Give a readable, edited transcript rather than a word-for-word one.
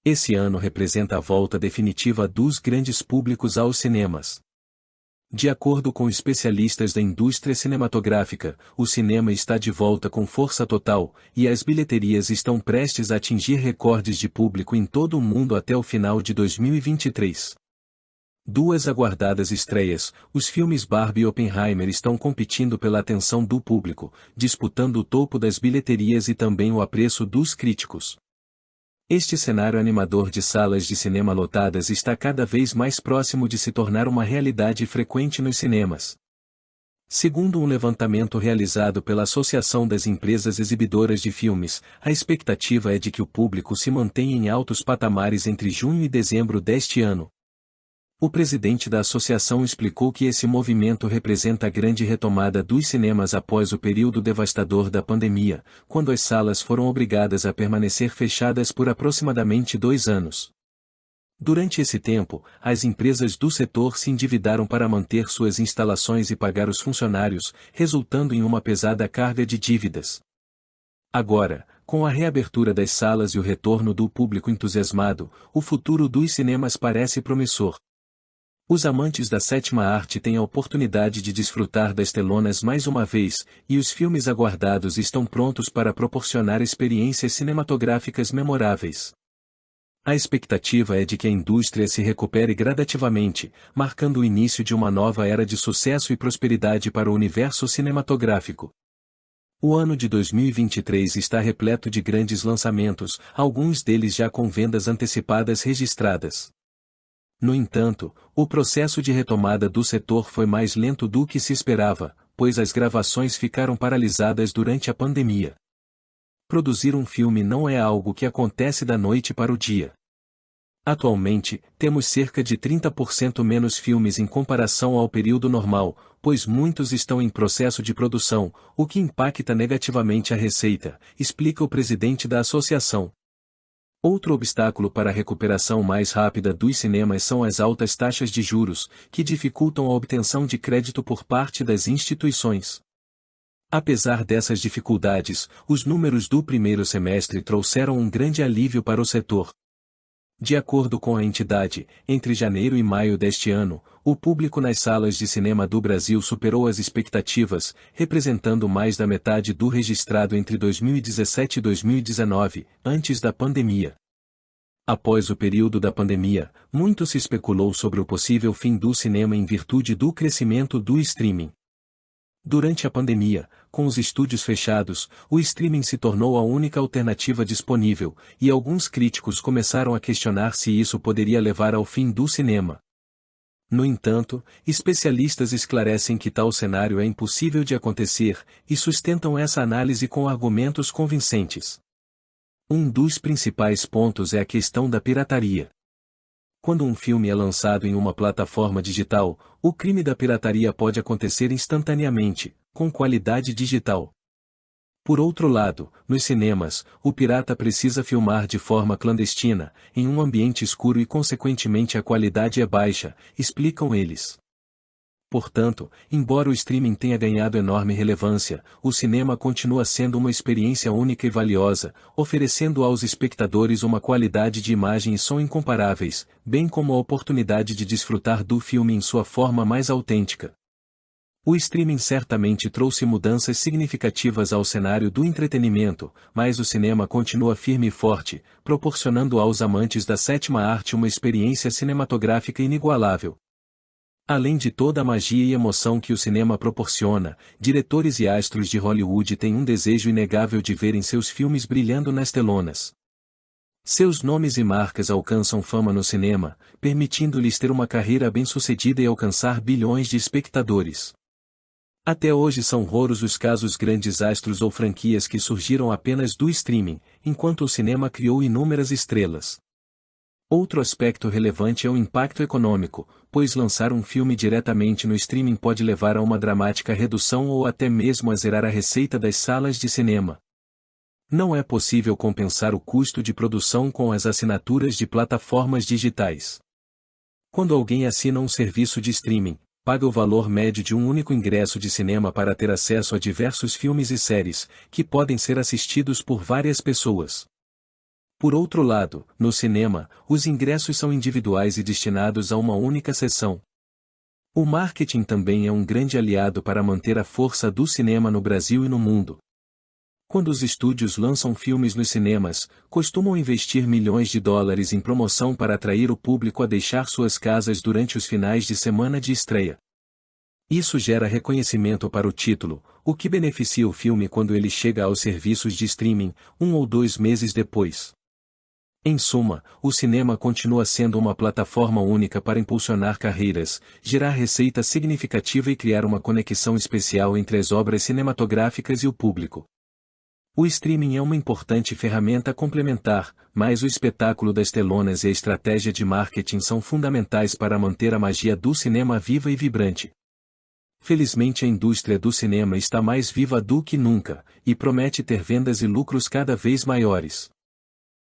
Esse ano representa a volta definitiva dos grandes públicos aos cinemas. De acordo com especialistas da indústria cinematográfica, o cinema está de volta com força total, e as bilheterias estão prestes a atingir recordes de público em todo o mundo até o final de 2023. Duas aguardadas estreias, os filmes Barbie e Oppenheimer estão competindo pela atenção do público, disputando o topo das bilheterias e também o apreço dos críticos. Este cenário animador de salas de cinema lotadas está cada vez mais próximo de se tornar uma realidade frequente nos cinemas. Segundo um levantamento realizado pela Associação das Empresas Exibidoras de Filmes, a expectativa é de que o público se mantenha em altos patamares entre junho e dezembro deste ano. O presidente da associação explicou que esse movimento representa a grande retomada dos cinemas após o período devastador da pandemia, quando as salas foram obrigadas a permanecer fechadas por aproximadamente 2 anos. Durante esse tempo, as empresas do setor se endividaram para manter suas instalações e pagar os funcionários, resultando em uma pesada carga de dívidas. Agora, com a reabertura das salas e o retorno do público entusiasmado, o futuro dos cinemas parece promissor. Os amantes da sétima arte têm a oportunidade de desfrutar das telonas mais uma vez, e os filmes aguardados estão prontos para proporcionar experiências cinematográficas memoráveis. A expectativa é de que a indústria se recupere gradativamente, marcando o início de uma nova era de sucesso e prosperidade para o universo cinematográfico. O ano de 2023 está repleto de grandes lançamentos, alguns deles já com vendas antecipadas registradas. No entanto, o processo de retomada do setor foi mais lento do que se esperava, pois as gravações ficaram paralisadas durante a pandemia. Produzir um filme não é algo que acontece da noite para o dia. Atualmente, temos cerca de 30% menos filmes em comparação ao período normal, pois muitos estão em processo de produção, o que impacta negativamente a receita, explica o presidente da associação. Outro obstáculo para a recuperação mais rápida dos cinemas são as altas taxas de juros, que dificultam a obtenção de crédito por parte das instituições. Apesar dessas dificuldades, os números do primeiro semestre trouxeram um grande alívio para o setor. De acordo com a entidade, entre janeiro e maio deste ano, o público nas salas de cinema do Brasil superou as expectativas, representando mais da metade do registrado entre 2017 e 2019, antes da pandemia. Após o período da pandemia, muito se especulou sobre o possível fim do cinema em virtude do crescimento do streaming. Durante a pandemia, com os estúdios fechados, o streaming se tornou a única alternativa disponível, e alguns críticos começaram a questionar se isso poderia levar ao fim do cinema. No entanto, especialistas esclarecem que tal cenário é impossível de acontecer, e sustentam essa análise com argumentos convincentes. Um dos principais pontos é a questão da pirataria. Quando um filme é lançado em uma plataforma digital, o crime da pirataria pode acontecer instantaneamente, com qualidade digital. Por outro lado, nos cinemas, o pirata precisa filmar de forma clandestina, em um ambiente escuro e consequentemente a qualidade é baixa, explicam eles. Portanto, embora o streaming tenha ganhado enorme relevância, o cinema continua sendo uma experiência única e valiosa, oferecendo aos espectadores uma qualidade de imagem e som incomparáveis, bem como a oportunidade de desfrutar do filme em sua forma mais autêntica. O streaming certamente trouxe mudanças significativas ao cenário do entretenimento, mas o cinema continua firme e forte, proporcionando aos amantes da sétima arte uma experiência cinematográfica inigualável. Além de toda a magia e emoção que o cinema proporciona, diretores e astros de Hollywood têm um desejo inegável de verem seus filmes brilhando nas telonas. Seus nomes e marcas alcançam fama no cinema, permitindo-lhes ter uma carreira bem-sucedida e alcançar bilhões de espectadores. Até hoje são raros os casos grandes astros ou franquias que surgiram apenas do streaming, enquanto o cinema criou inúmeras estrelas. Outro aspecto relevante é o impacto econômico, pois lançar um filme diretamente no streaming pode levar a uma dramática redução ou até mesmo a zerar a receita das salas de cinema. Não é possível compensar o custo de produção com as assinaturas de plataformas digitais. Quando alguém assina um serviço de streaming, paga o valor médio de um único ingresso de cinema para ter acesso a diversos filmes e séries, que podem ser assistidos por várias pessoas. Por outro lado, no cinema, os ingressos são individuais e destinados a uma única sessão. O marketing também é um grande aliado para manter a força do cinema no Brasil e no mundo. Quando os estúdios lançam filmes nos cinemas, costumam investir milhões de dólares em promoção para atrair o público a deixar suas casas durante os finais de semana de estreia. Isso gera reconhecimento para o título, o que beneficia o filme quando ele chega aos serviços de streaming, 1 ou 2 meses depois. Em suma, o cinema continua sendo uma plataforma única para impulsionar carreiras, gerar receita significativa e criar uma conexão especial entre as obras cinematográficas e o público. O streaming é uma importante ferramenta complementar, mas o espetáculo das telonas e a estratégia de marketing são fundamentais para manter a magia do cinema viva e vibrante. Felizmente a indústria do cinema está mais viva do que nunca, e promete ter vendas e lucros cada vez maiores.